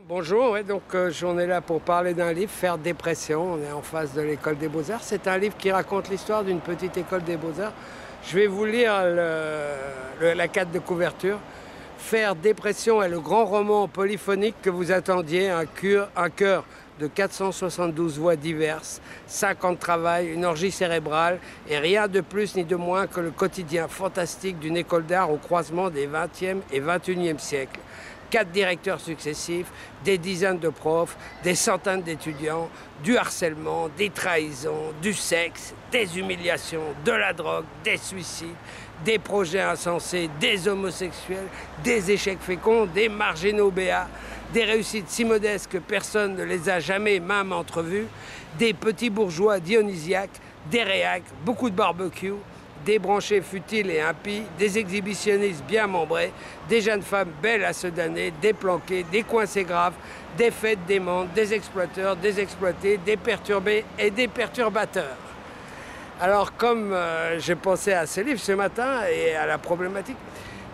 Bonjour, ouais, donc on est là pour parler d'un livre, Faire dépression. On est en face de l'école des Beaux-Arts. C'est un livre qui raconte l'histoire d'une petite école des Beaux-Arts. Je vais vous lire la carte de couverture. Faire dépression est le grand roman polyphonique que vous attendiez, un chœur de 472 voix diverses, 5 ans de travail, une orgie cérébrale et rien de plus ni de moins que le quotidien fantastique d'une école d'art au croisement des 20e et 21e siècles. 4 directeurs successifs, des dizaines de profs, des centaines d'étudiants, du harcèlement, des trahisons, du sexe, des humiliations, de la drogue, des suicides, des projets insensés, des homosexuels, des échecs féconds, des marginaux béats, des réussites si modestes que personne ne les a jamais même entrevues, des petits bourgeois dionysiaques, des réacs, beaucoup de barbecue, des branchés futiles et impies, des exhibitionnistes bien membrés, des jeunes femmes belles à se damner, des planqués, des coincés graves, des fêtes démentes, des exploiteurs, des exploités, des perturbés et des perturbateurs. Alors comme j'ai pensé à ce livre ce matin et à la problématique,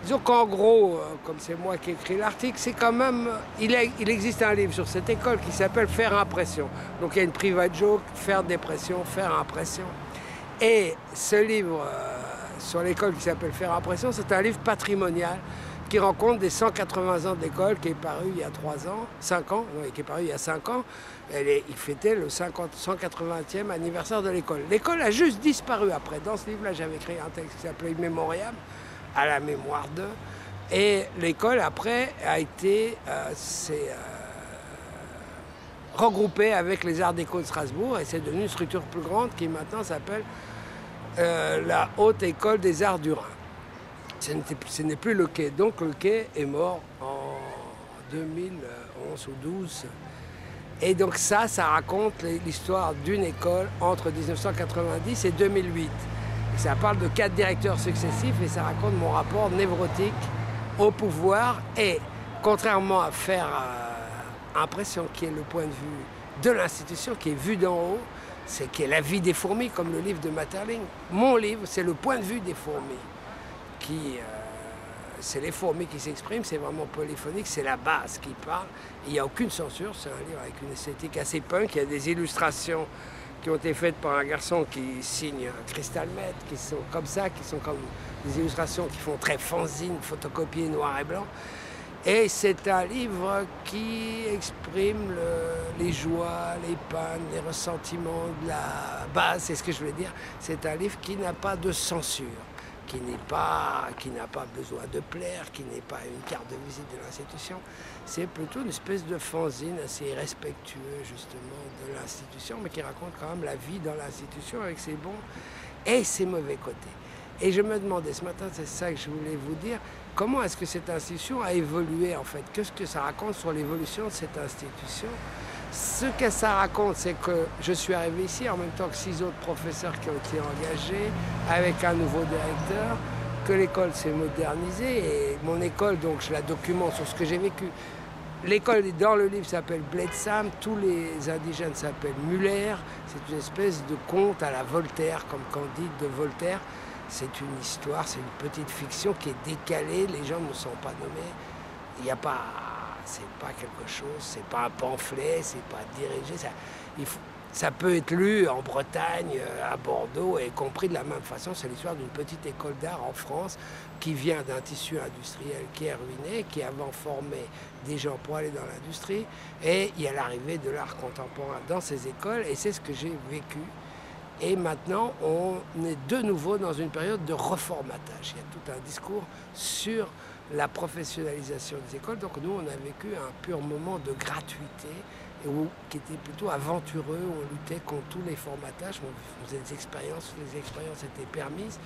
disons qu'en gros, comme c'est moi qui ai écrit l'article, c'est quand même, il existe un livre sur cette école qui s'appelle Faire impression. Donc il y a une private joke, Faire dépression, Faire impression. Et ce livre sur l'école qui s'appelle Faire impression, c'est un livre patrimonial qui rend compte des 180 ans de l'école qui est paru il y a 5 ans, qui est paru il y a 5 ans. Il fêtait le 180e anniversaire de l'école. L'école a juste disparu après. Dans ce livre-là, j'avais écrit un texte qui s'appelait Mémoriam, à la mémoire d'eux. Et l'école, après, a été regroupée avec les Arts Déco de Strasbourg et c'est devenu une structure plus grande qui maintenant s'appelle la Haute École des Arts du Rhin. Ce n'est plus le quai. Donc le quai est mort en 2011 ou 2012. Et donc ça raconte l'histoire d'une école entre 1990 et 2008. Et ça parle de 4 directeurs successifs et ça raconte mon rapport névrotique au pouvoir. Et contrairement à Faire impression, qui est le point de vue de l'institution, qui est vu d'en haut, c'est qui est la vie des fourmis, comme le livre de Maeterlinck. Mon livre, c'est le point de vue des fourmis. C'est les fourmis qui s'expriment, c'est vraiment polyphonique, c'est la base qui parle. Il n'y a aucune censure, c'est un livre avec une esthétique assez punk. Il y a des illustrations qui ont été faites par un garçon qui signe Crystal Met, qui sont comme ça, qui sont comme des illustrations qui font très fanzine, photocopiées noir et blanc. Et c'est un livre qui exprime les joies, les pannes, les ressentiments de la base, c'est ce que je voulais dire. C'est un livre qui n'a pas de censure, qui n'a pas besoin de plaire, qui n'est pas une carte de visite de l'institution. C'est plutôt une espèce de fanzine assez respectueux justement de l'institution, mais qui raconte quand même la vie dans l'institution avec ses bons et ses mauvais côtés. Et je me demandais ce matin, c'est ça que je voulais vous dire, comment est-ce que cette institution a évolué en fait? Qu'est-ce que ça raconte sur l'évolution de cette institution? Ce que ça raconte, c'est que je suis arrivé ici en même temps que 6 autres professeurs qui ont été engagés, avec un nouveau directeur, que l'école s'est modernisée et mon école, donc je la documente sur ce que j'ai vécu. L'école dans le livre s'appelle Blettsam, tous les indigènes s'appellent Muller, c'est une espèce de conte à la Voltaire, comme Candide de Voltaire. C'est une histoire, c'est une petite fiction qui est décalée, les gens ne sont pas nommés. Il n'y a pas, c'est pas quelque chose, c'est pas un pamphlet, c'est pas dirigé. Ça peut être lu en Bretagne, à Bordeaux, et compris de la même façon. C'est l'histoire d'une petite école d'art en France qui vient d'un tissu industriel qui est ruiné, qui avant formait des gens pour aller dans l'industrie. Et il y a l'arrivée de l'art contemporain dans ces écoles, et c'est ce que j'ai vécu. Et maintenant, on est de nouveau dans une période de reformatage. Il y a tout un discours sur la professionnalisation des écoles. Donc nous, on a vécu un pur moment de gratuité qui était plutôt aventureux. On luttait contre tous les formatages, on faisait des expériences, les expériences étaient permises.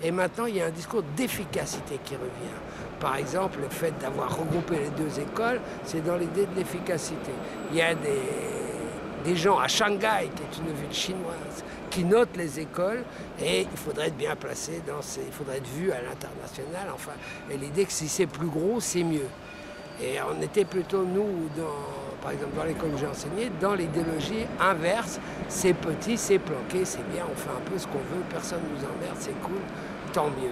Et maintenant, il y a un discours d'efficacité qui revient. Par exemple, le fait d'avoir regroupé les 2 écoles, c'est dans l'idée de l'efficacité. Il y a des gens à Shanghai, qui est une ville chinoise, qui notent les écoles et il faudrait être bien placé il faudrait être vu à l'international, enfin. Et l'idée que si c'est plus gros, c'est mieux. Et on était plutôt, nous, par exemple dans l'école où j'ai enseigné, dans l'idéologie inverse, c'est petit, c'est planqué, c'est bien, on fait un peu ce qu'on veut, personne ne nous emmerde, c'est cool, tant mieux.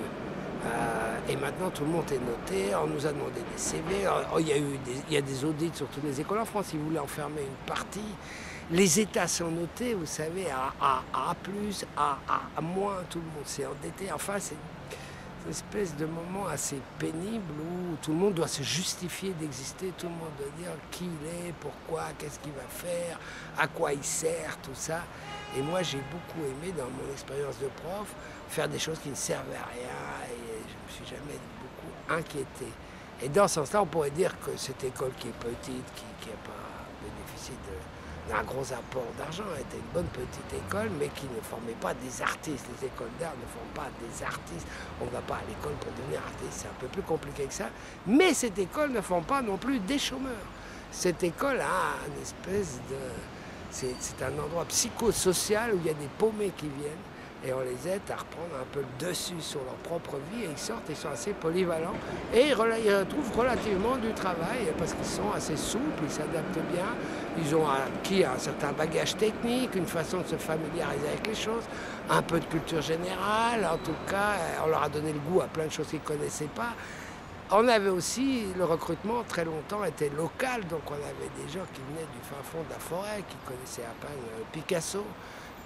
Et maintenant, tout le monde est noté. On nous a demandé des CV. Il y a des audits sur toutes les écoles en France. Ils voulaient en fermer une partie. Les États sont notés, vous savez, à A+, à moins. Tout le monde s'est endetté. Enfin, c'est une espèce de moment assez pénible où tout le monde doit se justifier d'exister. Tout le monde doit dire qui il est, pourquoi, qu'est-ce qu'il va faire, à quoi il sert, tout ça. Et moi, j'ai beaucoup aimé, dans mon expérience de prof, faire des choses qui ne servaient à rien. Et je ne me suis jamais beaucoup inquiété. Et dans ce sens-là, on pourrait dire que cette école qui est petite, qui n'a pas bénéficié d'un gros apport d'argent, était une bonne petite école, mais qui ne formait pas des artistes. Les écoles d'art ne forment pas des artistes. On ne va pas à l'école pour devenir artiste. C'est un peu plus compliqué que ça. Mais cette école ne forme pas non plus des chômeurs. Cette école a une espèce de... C'est un endroit psychosocial où il y a des paumés qui viennent et on les aide à reprendre un peu le dessus sur leur propre vie et ils sortent, ils sont assez polyvalents et ils retrouvent relativement du travail parce qu'ils sont assez souples, ils s'adaptent bien, ils ont acquis un certain bagage technique, une façon de se familiariser avec les choses, un peu de culture générale, en tout cas on leur a donné le goût à plein de choses qu'ils ne connaissaient pas. On avait aussi, le recrutement très longtemps était local, donc on avait des gens qui venaient du fin fond de la forêt, qui connaissaient à peine Picasso,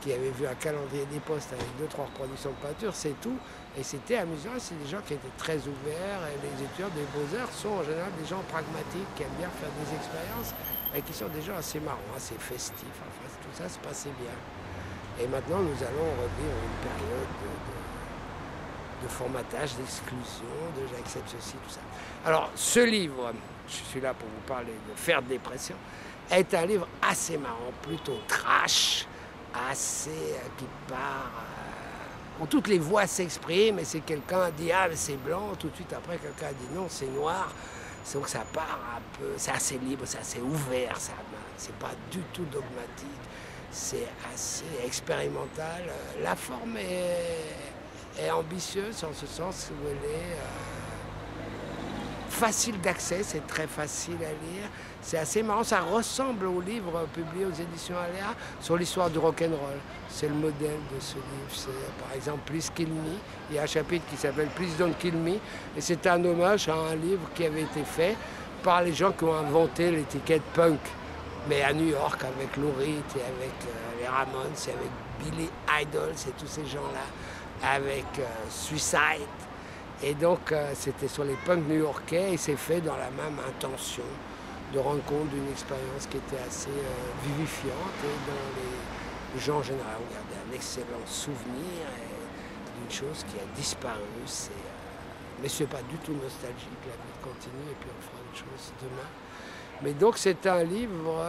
qui avaient vu un calendrier des postes avec 2-3 reproductions de peinture, c'est tout. Et c'était amusant, c'est des gens qui étaient très ouverts, et les étudiants des Beaux-Arts sont en général des gens pragmatiques, qui aiment bien faire des expériences, et qui sont des gens assez marrants, assez festifs, enfin tout ça se passait bien. Et maintenant nous allons revivre une période de formatage, d'exclusion, de j'accepte ceci, tout ça. Alors, ce livre, je suis là pour vous parler de Faire dépression, est un livre assez marrant, plutôt trash, assez qui part, où toutes les voix s'expriment, et c'est quelqu'un dit ah mais c'est blanc, tout de suite après quelqu'un dit non c'est noir, donc ça part un peu, c'est assez libre, c'est assez ouvert, c'est pas du tout dogmatique, c'est assez expérimental, la forme est ambitieuse en ce sens où elle est facile d'accès, c'est très facile à lire, c'est assez marrant, ça ressemble au livre publié aux éditions Aléa sur l'histoire du rock'n'roll. C'est le modèle de ce livre, c'est par exemple Please Kill Me, il y a un chapitre qui s'appelle Please Don't Kill Me, et c'est un hommage à un livre qui avait été fait par les gens qui ont inventé l'étiquette punk, mais à New York avec Lou Reed et avec les Ramones et avec Billy Idol, c'est tous ces gens-là, avec Suicide. Et donc c'était sur les punks new-yorkais et c'est fait dans la même intention de rendre compte d'une expérience qui était assez vivifiante et dont les gens en général ont gardé un excellent souvenir d'une chose qui a disparu. Mais ce n'est pas du tout nostalgique, la vie continue et puis on fera autre chose demain. Mais donc c'est un livre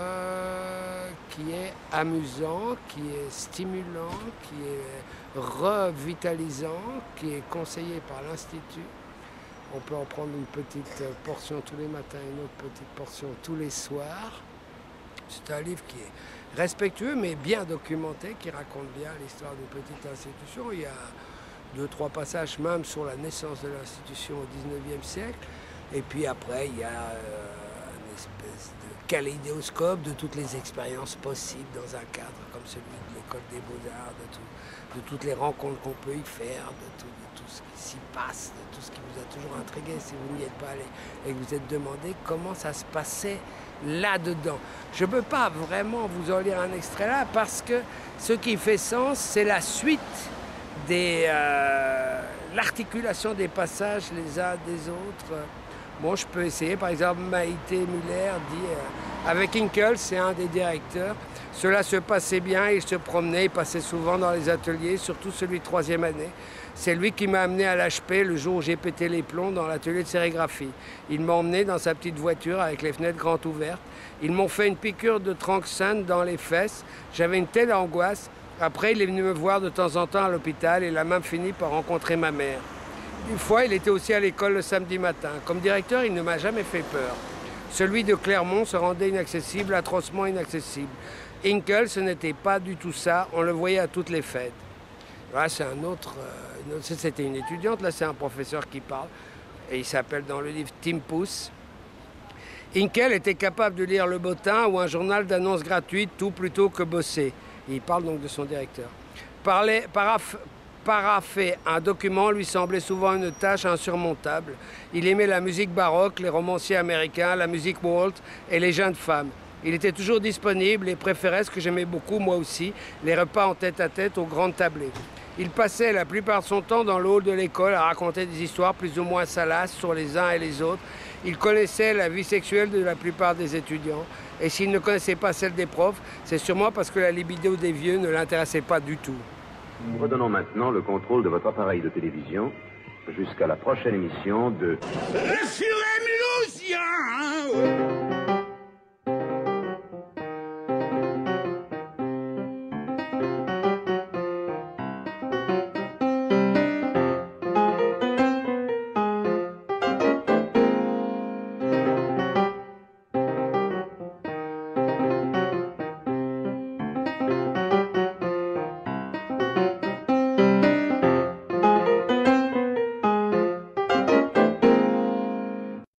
qui est amusant, qui est stimulant, qui est revitalisant, qui est conseillé par l'Institut. On peut en prendre une petite portion tous les matins et une autre petite portion tous les soirs. C'est un livre qui est respectueux mais bien documenté, qui raconte bien l'histoire d'une petite institution. Il y a 2-3 passages même sur la naissance de l'institution au XIXe siècle. Et puis après, il y a espèce de kaléidoscope de toutes les expériences possibles dans un cadre comme celui de l'école des Beaux-Arts, de toutes les rencontres qu'on peut y faire, de tout ce qui s'y passe, de tout ce qui vous a toujours intrigué si vous n'y êtes pas allé et que vous êtes demandé comment ça se passait là-dedans. Je ne peux pas vraiment vous en lire un extrait là parce que ce qui fait sens, c'est la suite l'articulation des passages les uns des autres. Bon, je peux essayer. Par exemple, Maïté Muller dit, avec Hinkel, c'est un des directeurs, cela se passait bien, il se promenait, il passait souvent dans les ateliers, surtout celui de 3e année. C'est lui qui m'a amené à l'HP le jour où j'ai pété les plombs dans l'atelier de sérigraphie. Il m'a emmené dans sa petite voiture avec les fenêtres grandes ouvertes. Ils m'ont fait une piqûre de tranxène dans les fesses. J'avais une telle angoisse. Après, il est venu me voir de temps en temps à l'hôpital et il a même fini par rencontrer ma mère. Une fois, il était aussi à l'école le samedi matin. Comme directeur, il ne m'a jamais fait peur. Celui de Clermont se rendait inaccessible, atrocement inaccessible. Hinkel, ce n'était pas du tout ça. On le voyait à toutes les fêtes. Là, c'est un autre... C'était une étudiante, là, c'est un professeur qui parle. Et il s'appelle dans le livre Tim Pousse. Hinkel était capable de lire Le Bottin ou un journal d'annonces gratuites, tout plutôt que bosser. Et il parle donc de son directeur. parapher un document lui semblait souvent une tâche insurmontable. Il aimait la musique baroque, les romanciers américains, la musique world et les jeunes femmes. Il était toujours disponible et préférait ce que j'aimais beaucoup, moi aussi, les repas en tête-à-tête aux grandes tablées. Il passait la plupart de son temps dans le hall de l'école à raconter des histoires plus ou moins salaces sur les uns et les autres. Il connaissait la vie sexuelle de la plupart des étudiants. Et s'il ne connaissait pas celle des profs, c'est sûrement parce que la libido des vieux ne l'intéressait pas du tout. Nous redonnons maintenant le contrôle de votre appareil de télévision jusqu'à la prochaine émission de... Le Furet